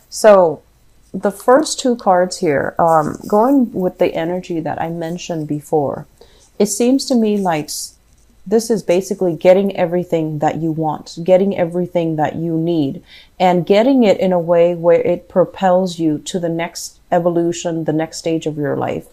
So the first two cards here, going with the energy that I mentioned before, it seems to me like this is basically getting everything that you want, getting everything that you need, and getting it in a way where it propels you to the next evolution, the next stage of your life.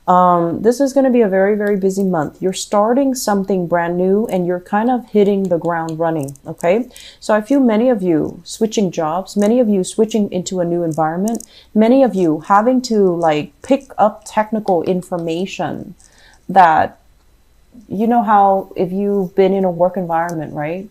This is going to be a very, very busy month. You're starting something brand new and you're kind of hitting the ground running. Okay. So I feel many of you switching jobs, many of you switching into a new environment, many of you having to like pick up technical information that, you know, how if you've been in a work environment, right?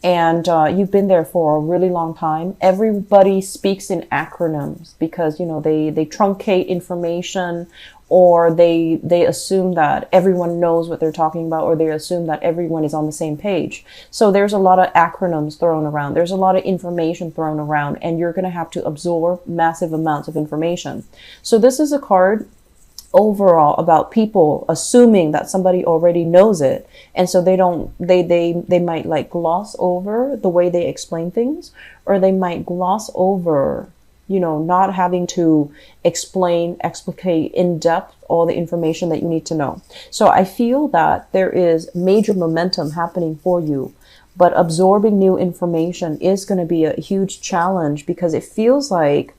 And you've been there for a really long time. Everybody speaks in acronyms because, you know, they truncate information, or they assume that everyone knows what they're talking about, or they assume that everyone is on the same page. So there's a lot of acronyms thrown around. There's a lot of information thrown around, and you're going to have to absorb massive amounts of information. So this is a card overall about people assuming that somebody already knows it, and so they might like gloss over the way they explain things, or they might gloss over, you know, not having to explicate in depth all the information that you need to know. So I feel that there is major momentum happening for you, but absorbing new information is going to be a huge challenge, because it feels like,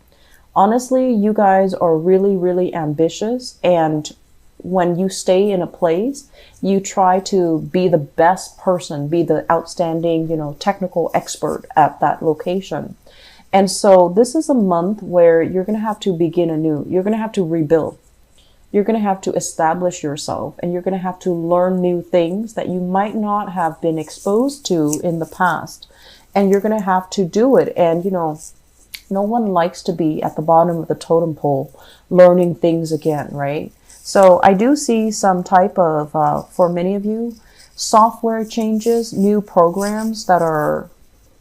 honestly, you guys are really, really ambitious. And when you stay in a place, you try to be the best person, be the outstanding, you know, technical expert at that location. And so this is a month where you're going to have to begin anew. You're going to have to rebuild. You're going to have to establish yourself, and you're going to have to learn new things that you might not have been exposed to in the past. And you're going to have to do it. And, you know, no one likes to be at the bottom of the totem pole learning things again, right? So I do see some type of, for many of you, software changes, new programs that are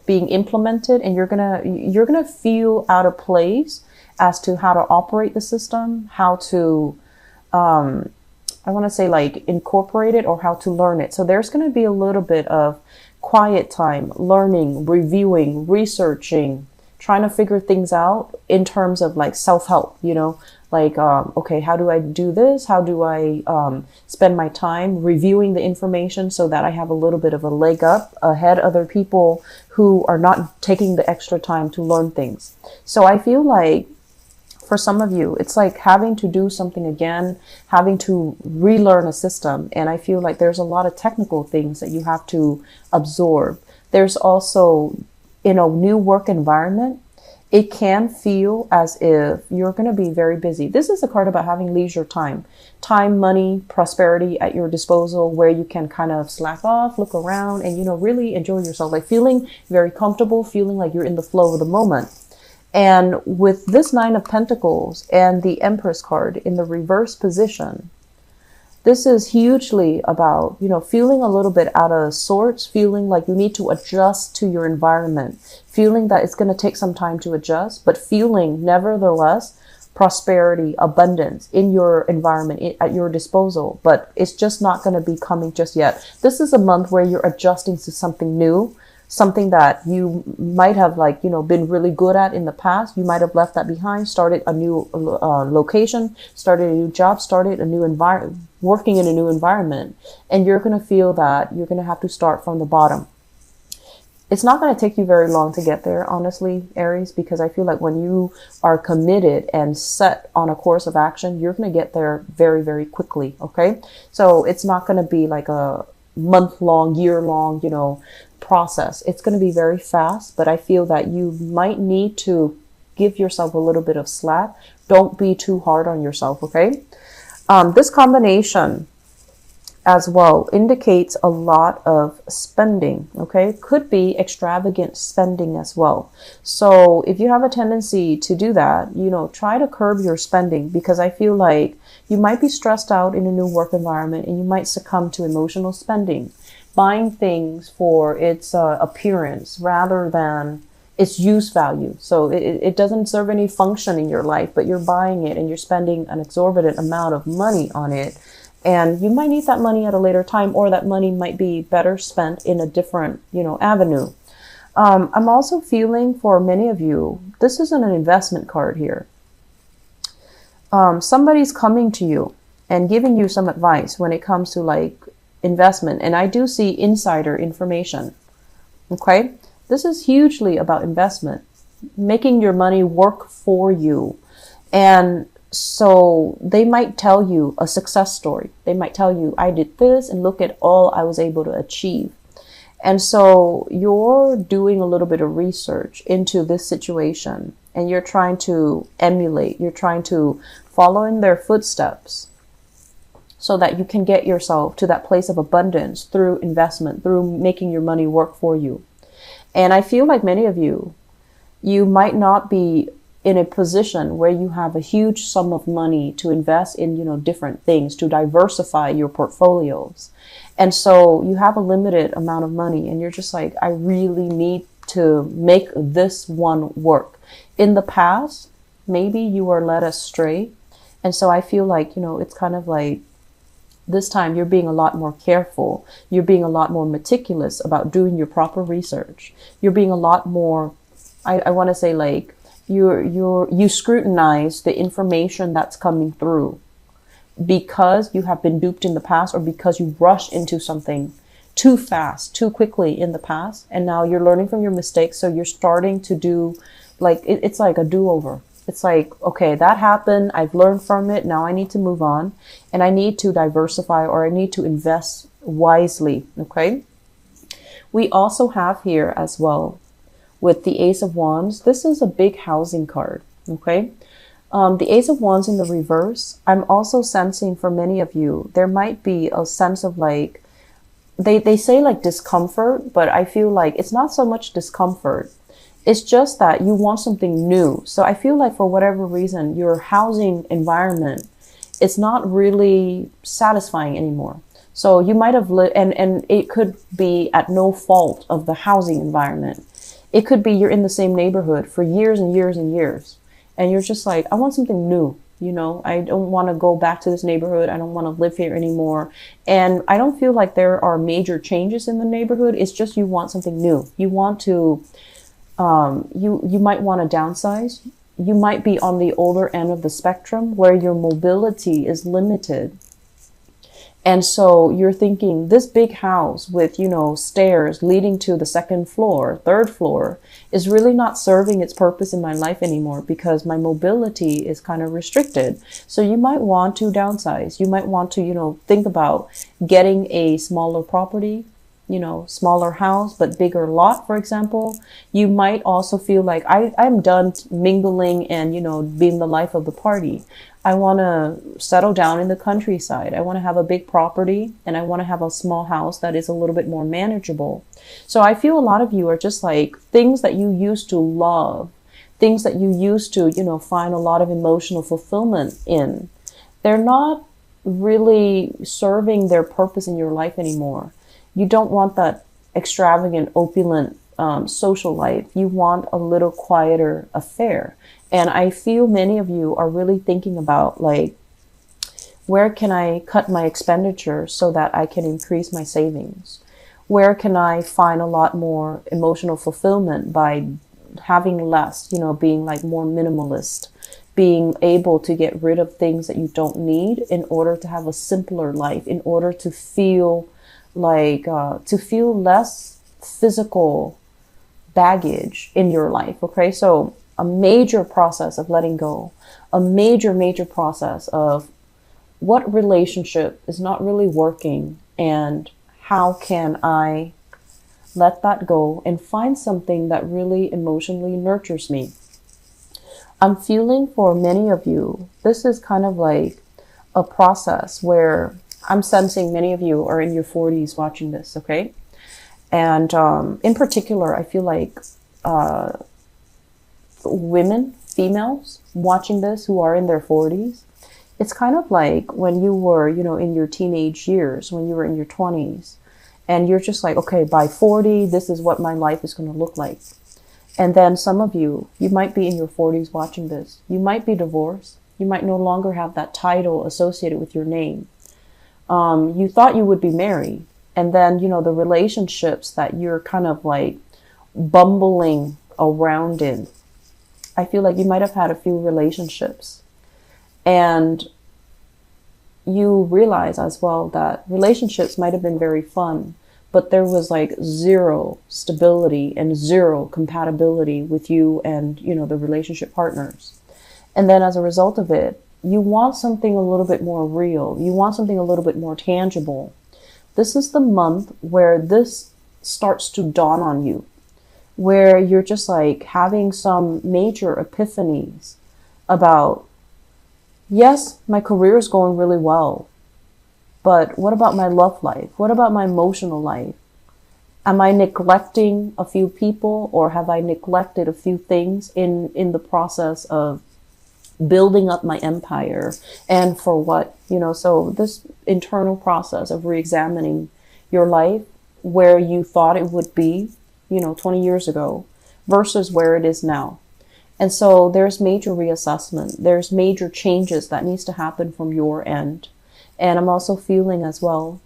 being implemented, and you're gonna feel out of place as to how to operate the system, how to, I want to say like incorporate it, or how to learn it. So there's going to be a little bit of quiet time, learning, reviewing, researching, trying to figure things out in terms of like self-help, you know, like, okay, how do I do this? How do I spend my time reviewing the information so that I have a little bit of a leg up ahead of other people who are not taking the extra time to learn things. So I feel like for some of you, it's like having to do something again, having to relearn a system. And I feel like there's a lot of technical things that you have to absorb. There's also, in a new work environment, it can feel as if you're going to be very busy. This is a card about having leisure time, money, prosperity at your disposal, where you can kind of slack off, look around, and, you know, really enjoy yourself, like feeling very comfortable, feeling like you're in the flow of the moment. And with this Nine of Pentacles and the Empress card in the reverse position, this is hugely about, you know, feeling a little bit out of sorts, feeling like you need to adjust to your environment, feeling that it's going to take some time to adjust, but feeling nevertheless prosperity, abundance in your environment, at your disposal. But it's just not going to be coming just yet. This is a month where you're adjusting to something new, something that you might have, like, you know, been really good at in the past. You might have left that behind, started a new location, started a new job, started a new environment, working in a new environment. And you're going to feel that you're going to have to start from the bottom. It's not going to take you very long to get there, honestly, Aries, because I feel like when you are committed and set on a course of action, you're going to get there very, very quickly. Okay. So it's not going to be like a month-long, year-long, you know, process. It's going to be very fast, but I feel that you might need to give yourself a little bit of slack. Don't be too hard on yourself, okay? This combination as well indicates a lot of spending, okay? Could be extravagant spending as well. So if you have a tendency to do that, you know, try to curb your spending, because I feel like you might be stressed out in a new work environment and you might succumb to emotional spending, buying things for its appearance rather than its use value. So it doesn't serve any function in your life, but you're buying it and you're spending an exorbitant amount of money on it. And you might need that money at a later time, or that money might be better spent in a different, you know, avenue. I'm also feeling for many of you, this isn't an investment card here. Somebody's coming to you and giving you some advice when it comes to like investment. And I do see insider information. Okay. This is hugely about investment, making your money work for you. And so they might tell you a success story. They might tell you, I did this and look at all I was able to achieve. And so you're doing a little bit of research into this situation and you're trying to emulate, you're trying to follow in their footsteps so that you can get yourself to that place of abundance through investment, through making your money work for you. And I feel like many of you, you might not be in a position where you have a huge sum of money to invest in, different things, to diversify your portfolios. And so you have a limited amount of money and you're just like, I really need to make this one work. In the past, maybe you were led astray. And so I feel like, it's kind of like this time you're being a lot more careful. You're being a lot more meticulous about doing your proper research. You're being a lot more, I want to say like, you scrutinize the information that's coming through because you have been duped in the past or because you rushed into something too fast, too quickly in the past. And now you're learning from your mistakes. So you're starting to do like, it's like a do-over. It's like, okay, that happened. I've learned from it. Now I need to move on and I need to diversify or I need to invest wisely. Okay. We also have here as well with the Ace of Wands. This is a big housing card. Okay. The Ace of Wands in the reverse, I'm also sensing for many of you, there might be a sense of like, they say like discomfort, but I feel like it's not so much discomfort. It's just that you want something new. So I feel like for whatever reason, your housing environment, it's not really satisfying anymore. So you might have lived, and it could be at no fault of the housing environment. It could be you're in the same neighborhood for years and years and years. And you're just like, I want something new. I don't want to go back to this neighborhood. I don't want to live here anymore. And I don't feel like there are major changes in the neighborhood. It's just you want something new. You want to, you might want to downsize. You might be on the older end of the spectrum where your mobility is limited. And so you're thinking this big house with, stairs leading to the second floor, third floor is really not serving its purpose in my life anymore because my mobility is kind of restricted. So you might want to downsize. You might want to, think about getting a smaller property, smaller house, but bigger lot, for example. You might also feel like I'm done mingling and, being the life of the party. I want to settle down in the countryside. I want to have a big property and I want to have a small house that is a little bit more manageable. So I feel a lot of you are just like things that you used to love, things that you used to, find a lot of emotional fulfillment in. They're not really serving their purpose in your life anymore. You don't want that extravagant, opulent social life. You want a little quieter affair. And I feel many of you are really thinking about like, where can I cut my expenditure so that I can increase my savings? Where can I find a lot more emotional fulfillment by having less, being like more minimalist, being able to get rid of things that you don't need in order to have a simpler life, in order to feel like, to feel less physical baggage in your life. Okay. So a major process of letting go, a major process of what relationship is not really working and how can I let that go and find something that really emotionally nurtures me. I'm feeling for many of you, this is kind of like a process where I'm sensing many of you are in your 40s watching this, okay? And in particular, I feel like women, females watching this who are in their 40s, it's kind of like when you were, in your teenage years, when you were in your 20s, and you're just like, okay, by 40, this is what my life is going to look like. And then some of you might be in your 40s watching this. You might be divorced. You might no longer have that title associated with your name. You thought you would be married. And then, the relationships that you're kind of like bumbling around in. I feel like you might have had a few relationships, and you realize as well that relationships might have been very fun, but there was like zero stability and zero compatibility with you and, you know, the relationship partners. And then as a result of it, you want something a little bit more real. You want something a little bit more tangible. This is the month where this starts to dawn on you, where you're just like having some major epiphanies about, yes, my career is going really well, but what about my love life? What about my emotional life? Am I neglecting a few people, or have I neglected a few things in the process of building up my empire? And for what? You know, so this internal process of re-examining your life, where you thought it would be, you know, 20 years ago versus where it is now. And so there's major reassessment. There's major changes that needs to happen from your end. And I'm also feeling as well,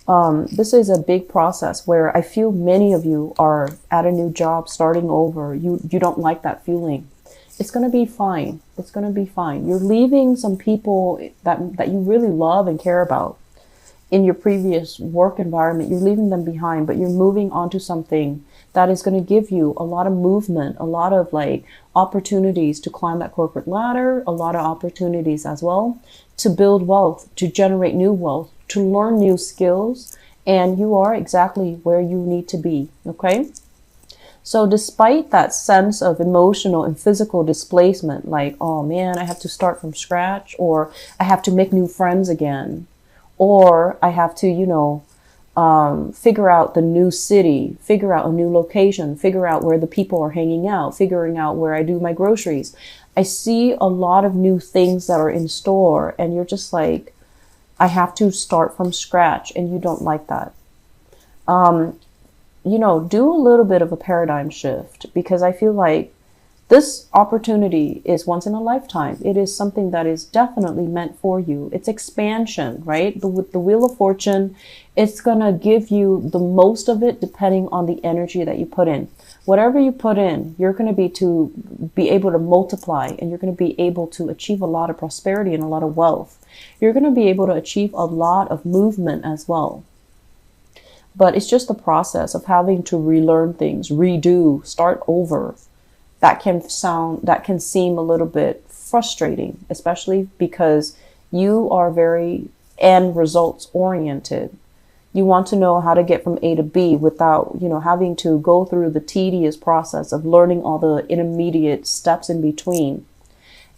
this is a big process where I feel many of you are at a new job, starting over. You don't like that feeling. It's going to be fine. It's going to be fine. You're leaving some people that you really love and care about in your previous work environment. You're leaving them behind, but you're moving on to something that is going to give you a lot of movement, a lot of like opportunities to climb that corporate ladder, a lot of opportunities as well to build wealth, to generate new wealth, to learn new skills, and you are exactly where you need to be, okay? So despite that sense of emotional and physical displacement, like, oh man, I have to start from scratch, or I have to make new friends again, or I have to, you know, figure out the new city, figure out a new location, figure out where the people are hanging out, figuring out where I do my groceries. I see a lot of new things that are in store, and you're just like, I have to start from scratch, and you don't like that. You know, do a little bit of a paradigm shift, because I feel like this opportunity is once in a lifetime. It is something that is definitely meant for you. It's expansion, right? With the Wheel of Fortune, it's going to give you the most of it depending on the energy that you put in. Whatever you put in, you're going to be able to multiply, and you're going to be able to achieve a lot of prosperity and a lot of wealth. You're going to be able to achieve a lot of movement as well. But it's just the process of having to relearn things, redo, start over. That can seem a little bit frustrating, especially because you are very end results oriented. You want to know how to get from A to B without, you know, having to go through the tedious process of learning all the intermediate steps in between.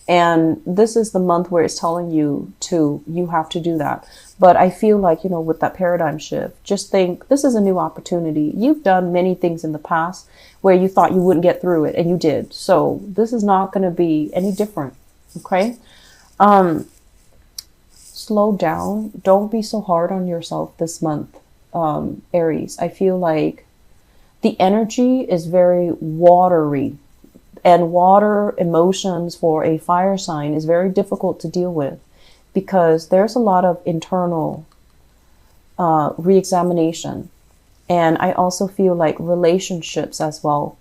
And this is the month where it's telling you you have to do that. But I feel like, you know, with that paradigm shift, just think this is a new opportunity. You've done many things in the past where you thought you wouldn't get through it, and you did. So this is not going to be any different. Okay. Slow down. Don't be so hard on yourself this month, Aries. I feel like the energy is very watery. And water emotions for a fire sign is very difficult to deal with, because there's a lot of internal re-examination. And I also feel like relationships as well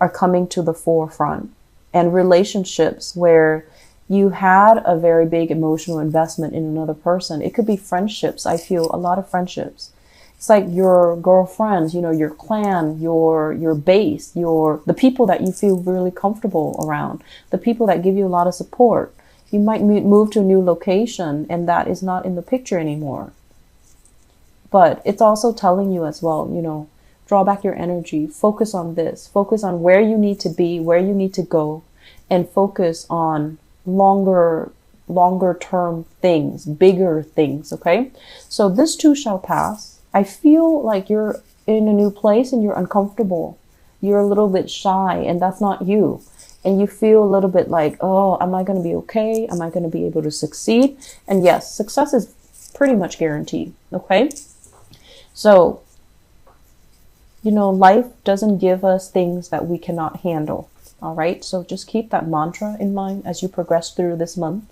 are coming to the forefront. And relationships where you had a very big emotional investment in another person. It could be friendships. I feel a lot of friendships. It's like your girlfriends, you know, your clan, your base, the people that you feel really comfortable around, the people that give you a lot of support. You might move to a new location, and that is not in the picture anymore. But it's also telling you as well, you know, draw back your energy, focus on this, focus on where you need to be, where you need to go, and focus on longer term things, bigger things. Okay. So this too shall pass. I feel like you're in a new place and you're uncomfortable. You're a little bit shy, and that's not you. And you feel a little bit like, oh, am I going to be okay? Am I going to be able to succeed? And yes, success is pretty much guaranteed. Okay. So, you know, life doesn't give us things that we cannot handle. All right. So just keep that mantra in mind as you progress through this month.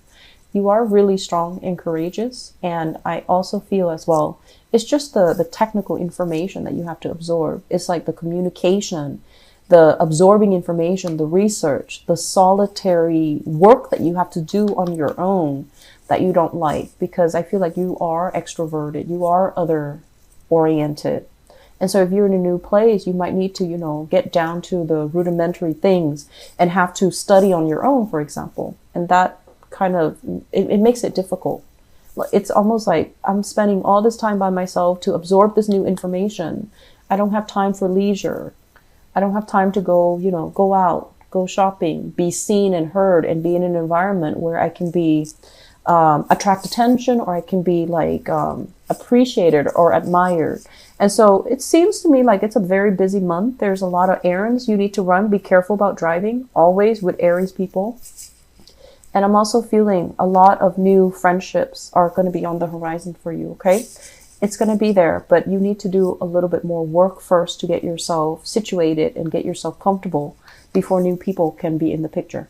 You are really strong and courageous. And I also feel as well, It's just the technical information that you have to absorb. It's like the communication, the absorbing information, the research, the solitary work that you have to do on your own that you don't like, because I feel like you are extroverted, you are other oriented. And so if you're in a new place, you might need to, get down to the rudimentary things and have to study on your own, for example. And that kind of, it makes it difficult. It's almost like I'm spending all this time by myself to absorb this new information. I don't have time for leisure. I don't have time to go out, go shopping, be seen and heard, and be in an environment where I can be, attract attention, or I can be like, appreciated or admired. And so it seems to me like it's a very busy month. There's a lot of errands you need to run. Be careful about driving, always with Aries people. And I'm also feeling a lot of new friendships are going to be on the horizon for you, okay? It's going to be there, but you need to do a little bit more work first to get yourself situated and get yourself comfortable before new people can be in the picture.